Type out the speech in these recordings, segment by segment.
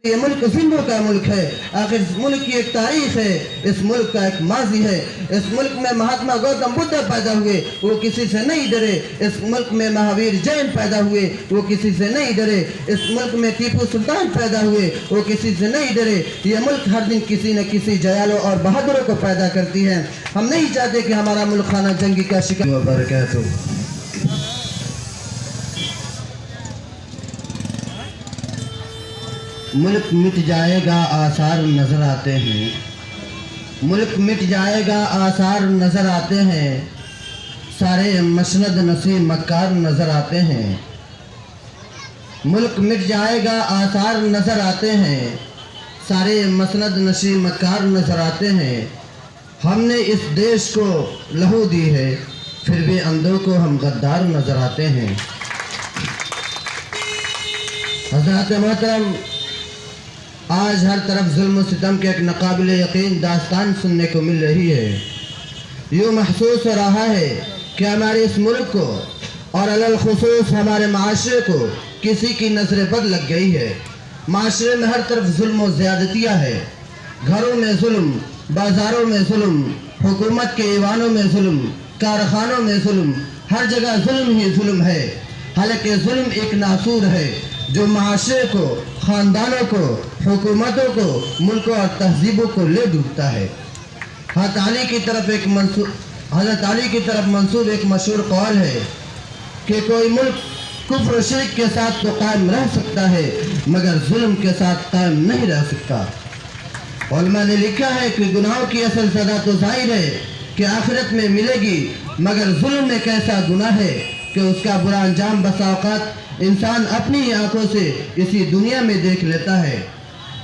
یہ ملک زندوں کا ملک ہے، آخر اس ملک کی ایک تاریخ ہے، اس ملک کا ایک ماضی ہے۔ اس ملک میں مہاتما گوتم بدھ پیدا ہوئے، وہ کسی سے نہیں ڈرے۔ اس ملک میں مہاویر جین پیدا ہوئے، وہ کسی سے نہیں ڈرے۔ اس ملک میں ٹیپو سلطان پیدا ہوئے، وہ کسی سے نہیں ڈرے۔ یہ ملک ہر دن کسی نہ کسی جیالوں اور بہادروں کو پیدا کرتی ہے۔ ہم نہیں چاہتے کہ ہمارا ملک خانہ جنگی کا شکار وبرکاتہ۔ ملک مٹ جائے گا آثار نظر آتے ہیں، ملک مٹ جائے گا آثار نظر آتے ہیں، سارے مسند نسی مکار نظر آتے ہیں۔ ملک مٹ جائے گا آثار نظر آتے ہیں، سارے مسند نسی مکار نظر آتے ہیں۔ ہم نے اس دیش کو لہو دی ہے، پھر بھی اندھوں کو ہم غدار نظر آتے ہیں۔ حضرات محترم، آج ہر طرف ظلم و ستم کے ایک ناقابل یقین داستان سننے کو مل رہی ہے۔ یوں محسوس ہو رہا ہے کہ ہمارے اس ملک کو اور علالخصوص ہمارے معاشرے کو کسی کی نظر بد لگ گئی ہے۔ معاشرے میں ہر طرف ظلم و زیادتیاں ہے، گھروں میں ظلم، بازاروں میں ظلم، حکومت کے ایوانوں میں ظلم، کارخانوں میں ظلم، ہر جگہ ظلم ہی ظلم ہے۔ حالانکہ ظلم ایک ناسور ہے جو معاشرے کو، خاندانوں کو، حکومتوں کو، ملکوں اور تہذیبوں کو لے ڈوبتا ہے۔ حضرت علی کی طرف منسوب ایک مشہور قول ہے کہ کوئی ملک کفر و شرک کے ساتھ تو قائم رہ سکتا ہے مگر ظلم کے ساتھ قائم نہیں رہ سکتا۔ علماء نے لکھا ہے کہ گناہوں کی اصل سزا تو ظاہر ہے کہ آخرت میں ملے گی، مگر ظلم ایک ایسا گناہ ہے کہ اس کا برا انجام بسا اوقات انسان اپنی ہی آنکھوں سے اسی دنیا میں دیکھ لیتا ہے۔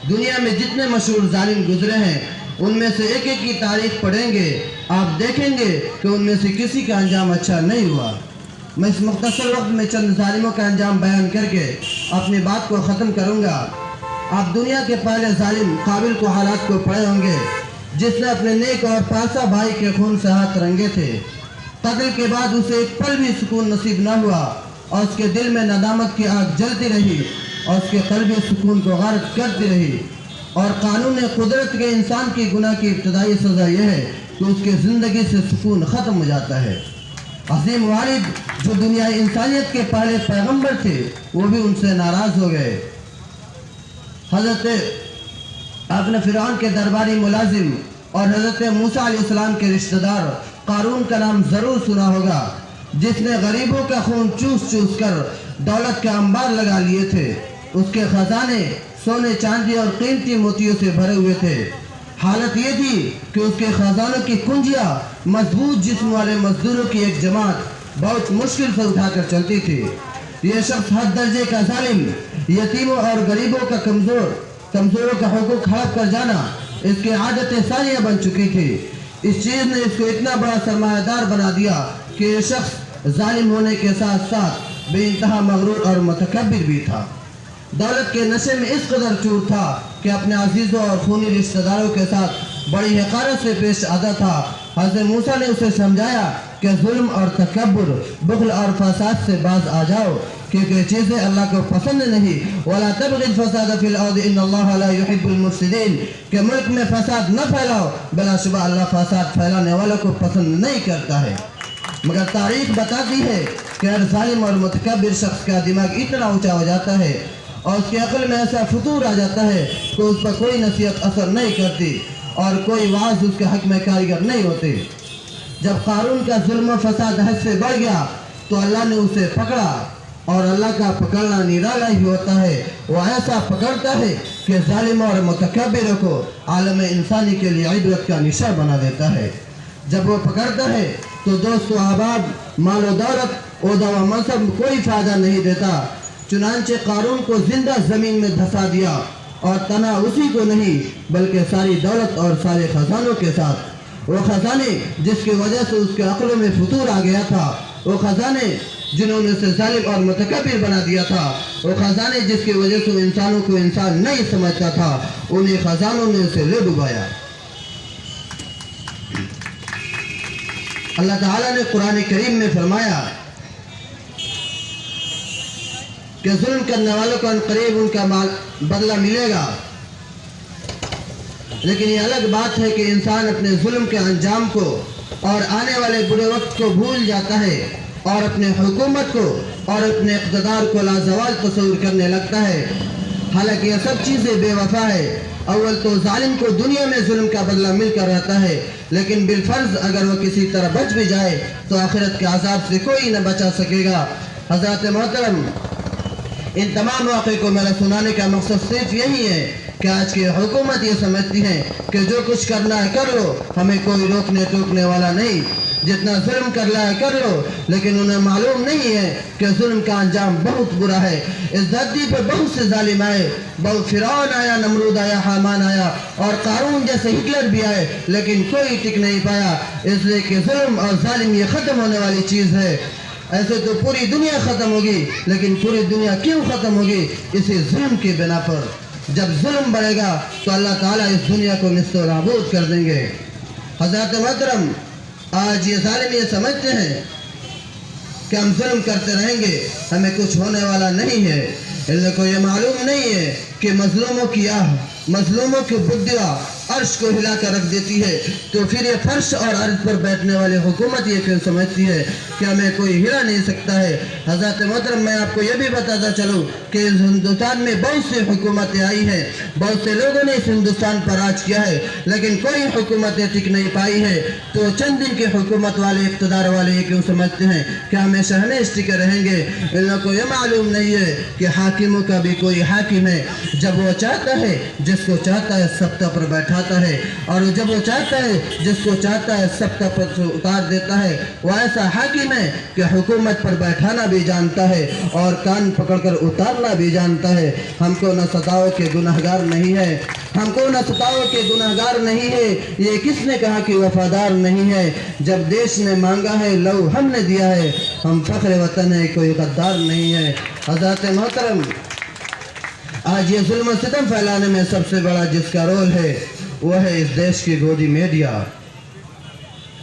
دنیا میں جتنے مشہور ظالم گزرے ہیں ان میں سے ایک ایک کی تاریخ پڑھیں گے، آپ دیکھیں گے کہ ان میں سے کسی کا انجام اچھا نہیں ہوا۔ میں اس مختصر وقت میں چند ظالموں کا انجام بیان کر کے اپنی بات کو ختم کروں گا۔ آپ دنیا کے پہلے ظالم قابل کو حالات کو پڑھے ہوں گے، جس نے اپنے نیک اور پاسا بھائی کے خون سے ہاتھ رنگے تھے۔ قتل کے بعد اسے ایک پل بھی سکون نصیب نہ ہوا اور اس کے دل میں ندامت کی آگ جلتی رہی اور اس کے قلبی سکون کو غارت کرتی رہی۔ اور قانون قدرت کے انسان کی گناہ کی ابتدائی سزا یہ ہے کہ اس کے زندگی سے سکون ختم ہو جاتا ہے۔ عظیم والد جو دنیا انسانیت کے پہلے پیغمبر تھے وہ بھی ان سے ناراض ہو گئے۔ حضرت آپ نے فرعون کے درباری ملازم اور حضرت موسیٰ علیہ السلام کے رشتہ دار قارون کا نام ضرور سنا ہوگا، جس نے غریبوں کا خون چوس چوس کر دولت کے انبار لگا لیے تھے۔ اس کے خزانے سونے چاندی اور قیمتی موتیوں سے بھرے ہوئے تھے۔ حالت یہ تھی کہ اس کے خزانوں کی کنجیاں مضبوط جسم والے مزدوروں کی ایک جماعت بہت مشکل سے اٹھا کر چلتی تھی۔ یہ شخص حد درجے کا ظالم، یتیموں اور غریبوں کا کمزوروں کا حقوق ہڑپ کر جانا اس کی عادت ثانیہ بن چکی تھی۔ اس چیز نے اس کو اتنا بڑا سرمایہ دار بنا دیا کہ یہ شخص ظالم ہونے کے ساتھ ساتھ بے انتہا مغرور اور متکبر بھی تھا۔ دولت کے نشے میں اس قدر چور تھا کہ اپنے عزیزوں اور خونی رشتہ داروں کے ساتھ بڑی حقارت سے پیش آتا تھا۔ حضرت موسیٰ نے اسے سمجھایا کہ ظلم اور تکبر، بخل اور فساد سے باز آ جاؤ، کیونکہ یہ چیزیں اللہ کو پسند نہیں۔ وَلَا تَبْغِ الْفَسَادَ فِي الْأَرْضِ إِنَّ اللَّهَ لَا يُحِبُّ الْمُفْسِدِينَ، کہ ملک میں فساد نہ پھیلاؤ، بلا شبہ اللہ فساد پھیلانے والوں کو پسند نہیں کرتا ہے۔ مگر تاریخ بتاتی ہے کہ ہر ظالم اور متکبر شخص کا دماغ اتنا اونچا ہو جاتا ہے اور اس کی عقل میں ایسا فطور آ جاتا ہے کہ اس پر کوئی نصیحت اثر نہیں کرتی اور کوئی وعظ اس کے حق میں کارگر نہیں ہوتی۔ جب قارون کا ظلم و فساد حد سے بڑھ گیا تو اللہ نے اسے پکڑا، اور اللہ کا پکڑنا نرالا ہی ہوتا ہے۔ وہ ایسا پکڑتا ہے کہ ظالموں اور متکبروں کو عالم انسانی کے لیے عبرت کا نشان بنا دیتا ہے۔ جب وہ پکڑتا ہے تو دوست و احباب، مال و دولت، عہدہ و منصب کوئی فائدہ نہیں دیتا۔ چنانچہ قارون کو زندہ زمین میں دھسا دیا، اور تنا اسی کو نہیں بلکہ ساری دولت اور سارے خزانوں کے ساتھ۔ وہ خزانے جس کی وجہ سے اس کے عقلوں میں فطور آ گیا تھا، وہ خزانے جنہوں نے اسے ظالم اور متکبر بنا دیا تھا، وہ خزانے جس کی وجہ سے انسانوں کو انسان نہیں سمجھتا تھا، انہیں خزانوں نے اسے لے ڈبایا۔ اللہ تعالیٰ نے قرآن کریم میں فرمایا کہ ظلم کرنے والوں کو عنقریب ان کا بدلہ ملے گا، لیکن یہ الگ بات ہے کہ انسان اپنے ظلم کے انجام کو اور آنے والے برے وقت کو بھول جاتا ہے اور اپنے حکومت کو اور اپنے اقتدار کو لازوال تصور کرنے لگتا ہے، حالانکہ یہ سب چیزیں بے وفا ہے۔ اول تو ظالم کو دنیا میں ظلم کا بدلہ مل کر رہتا ہے، لیکن بالفرض اگر وہ کسی طرح بچ بھی جائے تو آخرت کے عذاب سے کوئی نہ بچا سکے گا۔ حضرات محترم، ان تمام واقعے کو میرا سنانے کا مقصد صرف یہی ہے کہ آج کی حکومت یہ سمجھتی ہے کہ جو کچھ کرنا ہے کر لو، ہمیں کوئی روکنے ٹوکنے والا نہیں، جتنا ظلم کرنا ہے کر لو، لیکن انہیں معلوم نہیں ہے کہ ظلم کا انجام بہت برا ہے۔ اس دھرتی پر بہت سے ظالم آئے، بہت فرعون آیا، نمرود آیا، حامان آیا اور قارون جیسے ہٹلر بھی آئے، لیکن کوئی ٹک نہیں پایا، اس لیے کہ ظلم اور ظالم یہ ختم ہونے والی چیز ہے۔ ایسے تو پوری دنیا ختم ہوگی، لیکن پوری دنیا کیوں ختم ہوگی؟ اسی ظلم کی بنا پر۔ جب ظلم بڑھے گا تو اللہ تعالیٰ اس دنیا کو نست و نابود کر دیں گے۔ حضرات محترم، آج یہ ظالم یہ سمجھتے ہیں کہ ہم ظلم کرتے رہیں گے، ہمیں کچھ ہونے والا نہیں ہے۔ ان لوگوں کو یہ معلوم نہیں ہے کہ مظلوموں کی مظلوموں کی بدعا عرش کو ہلا کر رکھ دیتی ہے، تو پھر یہ فرش اور عرض پر بیٹھنے والے حکومت یہ کیوں سمجھتی ہے کہ ہمیں کوئی ہلا نہیں سکتا ہے؟ حضرات محترم، میں آپ کو یہ بھی بتاتا چلوں کہ اس ہندوستان میں بہت سی حکومتیں آئی ہیں، بہت سے لوگوں نے اس ہندوستان پر راج کیا ہے، لیکن کوئی حکومتیں ٹک نہیں پائی ہے۔ تو چند دن کے حکومت والے، اقتدار والے یہ کیوں سمجھتے ہیں کہ ہمیشہ ہمیشہ ٹکے رہیں گے؟ ان لوگوں کو یہ معلوم نہیں ہے کہ حاکموں کا بھی کوئی حاکم ہے، جب وہ چاہتا ہے جس کو چاہتا ہے سبتا پر بیٹھاتا ہے، اور جب وہ چاہتا ہے جس کو چاہتا ہے سبتا پر اتار دیتا ہے۔ وہ ایسا حاکم ہے کہ حکومت پر بیٹھانا بھی جانتا ہے اور کان پکڑ کر اتارنا بھی جانتا ہے۔ ہم کو نہ ستاؤ کے گناہگار نہیں ہے، ہم کو نہ ستاؤ کے گناہگار نہیں ہے، یہ کس نے کہا کہ وفادار نہیں ہے؟ جب دیش نے مانگا ہے لو ہم نے دیا ہے، ہم فخر وطن ہے، کوئی غدار نہیں ہے۔ حضرات محترم، آج یہ ظلم و ستم پھیلانے میں سب سے بڑا جس کا رول ہے وہ ہے اس دیش کی گودی میڈیا۔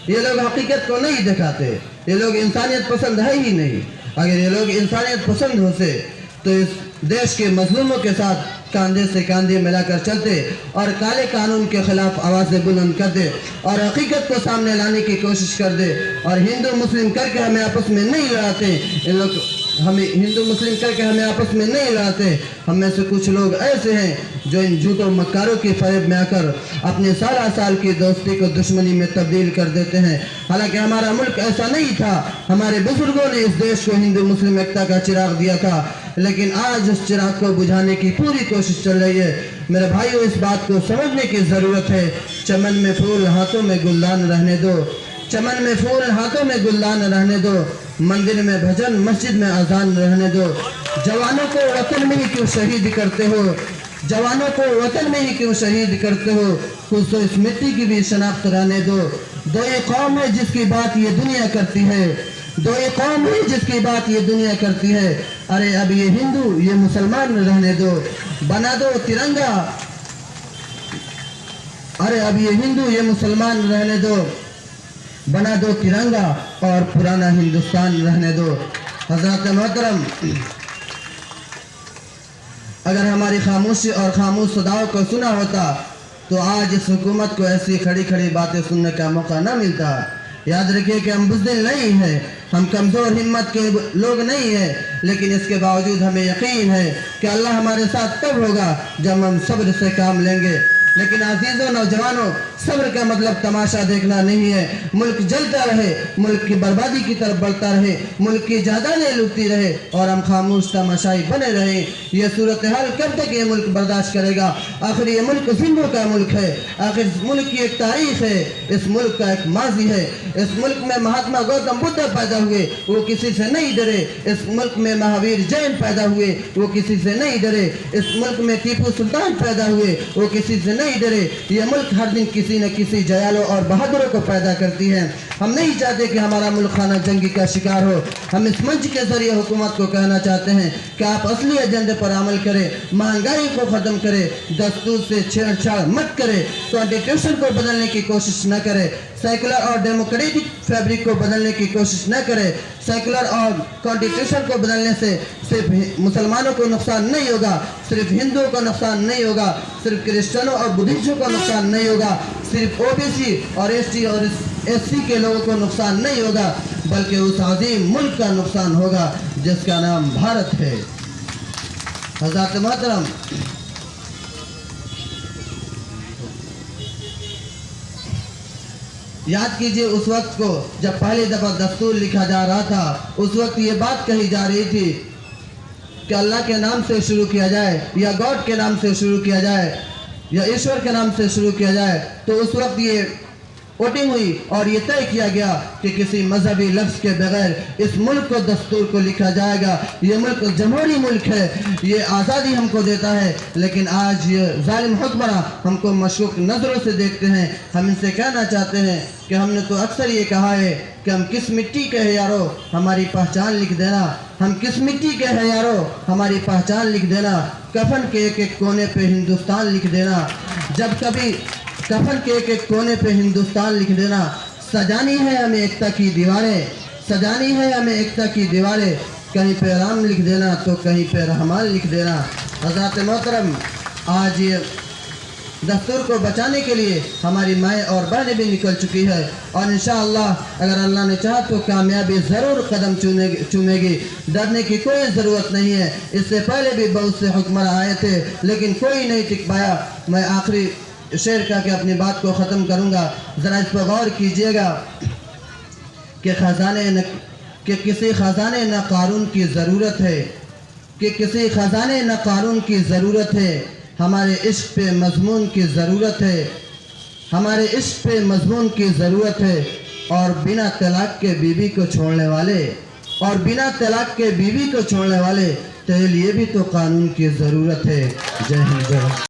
یہ لوگ حقیقت کو نہیں دکھاتے، یہ لوگ انسانیت پسند ہے ہی نہیں۔ اگر یہ لوگ انسانیت پسند ہوتے تو اس دیش کے مظلوموں کے ساتھ کاندھے سے کاندھے ملا کر چلتے اور کالے قانون کے خلاف آوازیں بلند کر دے اور حقیقت کو سامنے لانے کی کوشش کر دے، اور ہندو مسلم کر کے ہمیں آپس میں نہیں لڑاتے۔ ان لوگ ہمیں ہندو مسلم کر کے ہمیں آپس میں نہیں لڑاتے۔ ہم میں سے کچھ لوگ ایسے ہیں جو ان جھوٹوں مکاروں کی فریب میں آ کر اپنے سالہ سال کی دوستی کو دشمنی میں تبدیل کر دیتے ہیں، حالانکہ ہمارا ملک ایسا نہیں تھا۔ ہمارے بزرگوں نے اس دیش کو ہندو مسلم ایکتا کا چراغ دیا تھا، لیکن آج اس چراغ کو بجھانے کی پوری کوشش چل رہی ہے۔ میرے بھائیو، اس بات کو سمجھنے کی ضرورت ہے۔ چمن میں پھول ہاتھوں میں گلدان رہنے دو، چمن میں پھول ہاتھوں میں گلدان رہنے دو، مندر میں بھجن مسجد میں اذان رہنے دو۔ جوانوں کو وطن میں ہی کیوں شہید کرتے ہو؟ جوانوں کو وطن میں ہی کیوں شہید کرتے ہو؟ خود تو اس مٹی کی بھی شناخت رہنے دو۔ دو ایک قوم ہے جس کی بات یہ دنیا کرتی ہے، دو ایک قوم ہے جس کی بات یہ دنیا کرتی ہے۔ ارے اب یہ ہندو یہ مسلمان رہنے دو، بنا دو ترنگا۔ ارے اب یہ ہندو یہ مسلمان رہنے دو، بنا دو ترنگا اور پرانا ہندوستان رہنے دو۔ حضرات محترم، اگر ہماری خاموشی اور خاموش صداؤں کو سنا ہوتا تو آج اس حکومت کو ایسی کھڑی کھڑی باتیں سننے کا موقع نہ ملتا۔ یاد رکھیے کہ ہم بزدل نہیں ہیں، ہم کمزور ہمت کے لوگ نہیں ہیں، لیکن اس کے باوجود ہمیں یقین ہے کہ اللہ ہمارے ساتھ تب ہوگا جب ہم صبر سے کام لیں گے۔ لیکن عزیزوں، نوجوانوں، صبر کا مطلب تماشا دیکھنا نہیں ہے۔ ملک جلتا رہے، ملک کی بربادی کی طرف بڑھتا رہے، ملک کی جائیدادیں لوٹتی رہے اور ہم خاموش تماشائی بنے رہیں، یہ صورتحال کب تک یہ ملک برداشت کرے گا؟ آخر یہ ملک سنگھوں کا ملک ہے، آخر اس ملک کی ایک تاریخ ہے، اس ملک کا ایک ماضی ہے۔ اس ملک میں مہاتما گوتم بدھ پیدا ہوئے، وہ کسی سے نہیں ڈرے۔ اس ملک میں مہاویر جین پیدا ہوئے، وہ کسی سے نہیں ڈرے۔ اس ملک میں ٹیپو سلطان پیدا ہوئے، وہ کسی سے نہیں ڈرے۔ یہ ملک ہر دن کسی نہ کسی جیالوں اور بہادروں کو پیدا کرتی ہے۔ ہم نہیں چاہتے کہ ہمارا ملک خانہ جنگی کا شکار ہو۔ ہم اس منچ کے ذریعے حکومت کو کہنا چاہتے ہیں کہ آپ اصلی ایجنڈے پر عمل کریں، مہنگائی کو ختم کریں، دستور سے چھیڑ چھاڑ مت کریں، کانسٹیٹیوشن کو بدلنے کی کوشش نہ کریں، سیکولر اور ڈیموکریٹک فیبرک کو بدلنے کی کوشش نہ کریں۔ سیکولر اور کانسٹیٹیوشن کو بدلنے سے صرف مسلمانوں کو نقصان نہیں ہوگا، صرف ہندوؤں کو نقصان نہیں ہوگا، صرف کرسچنوں اور بدھسٹوں کو نقصان نہیں ہوگا، صرف او بی سی اور ایس ٹی اور ایس سی کے لوگوں کو نقصان نہیں ہوگا، بلکہ اس عظیم ملک کا نقصان ہوگا جس کا نام بھارت ہے۔ حضرات محترم، یاد کیجئے اس وقت کو جب پہلی دفعہ دستور لکھا جا رہا تھا، اس وقت یہ بات کہی جا رہی تھی کہ اللہ کے نام سے شروع کیا جائے یا گاڈ کے نام سے شروع کیا جائے یا ایشور کے نام سے شروع کیا جائے۔ تو اس وقت یہ ووٹنگ ہوئی اور یہ طے کیا گیا کہ کسی مذہبی لفظ کے بغیر اس ملک کو دستور کو لکھا جائے گا۔ یہ ملک جمہوری ملک ہے، یہ آزادی ہم کو دیتا ہے، لیکن آج یہ ظالم حکمراں ہم کو مشکوک نظروں سے دیکھتے ہیں۔ ہم ان سے کہنا چاہتے ہیں کہ ہم نے تو اکثر یہ کہا ہے کہ ہم کس مٹی کے ہیں یارو، ہماری پہچان لکھ دینا، ہم کس مٹی کے ہیں یارو، ہماری پہچان لکھ دینا، کفن کے ایک ایک کونے پہ ہندوستان لکھ دینا، جب کبھی کفن کے ایک ایک کونے پہ ہندوستان لکھ دینا۔ سجانی ہے ہمیں ایکتا کی دیواریں، سجانی ہے ہمیں ایکتا کی دیواریں، کہیں پہ رام لکھ دینا تو کہیں پہ رحمان لکھ دینا۔ حضرات محترم، آج یہ دستور کو بچانے کے لیے ہماری مائیں اور بہنیں بھی نکل چکی ہے، اور انشاءاللہ اگر اللہ نے چاہا تو کامیابی ضرور قدم چومے گی۔ ڈرنے کی کوئی ضرورت نہیں ہے۔ اس سے پہلے بھی بہت سے حکمراں آئے تھے لیکن کوئی نہیں ٹک پایا۔ میں آخری شعر کہہ کے اپنی بات کو ختم کروں گا، ذرا اس پر غور کیجئے گا کہ کسی خزانے نہ قارون کی ضرورت ہے، کہ کسی خزانے نہ قارون کی ضرورت ہے، ہمارے عشق پہ مضمون کی ضرورت ہے، ہمارے عشق پہ مضمون کی ضرورت ہے، اور بنا طلاق کے بیوی کو چھوڑنے والے، اور بنا طلاق کے بیوی کو چھوڑنے والے، تیرے لیے بھی تو قانون کی ضرورت ہے۔ جے ہند۔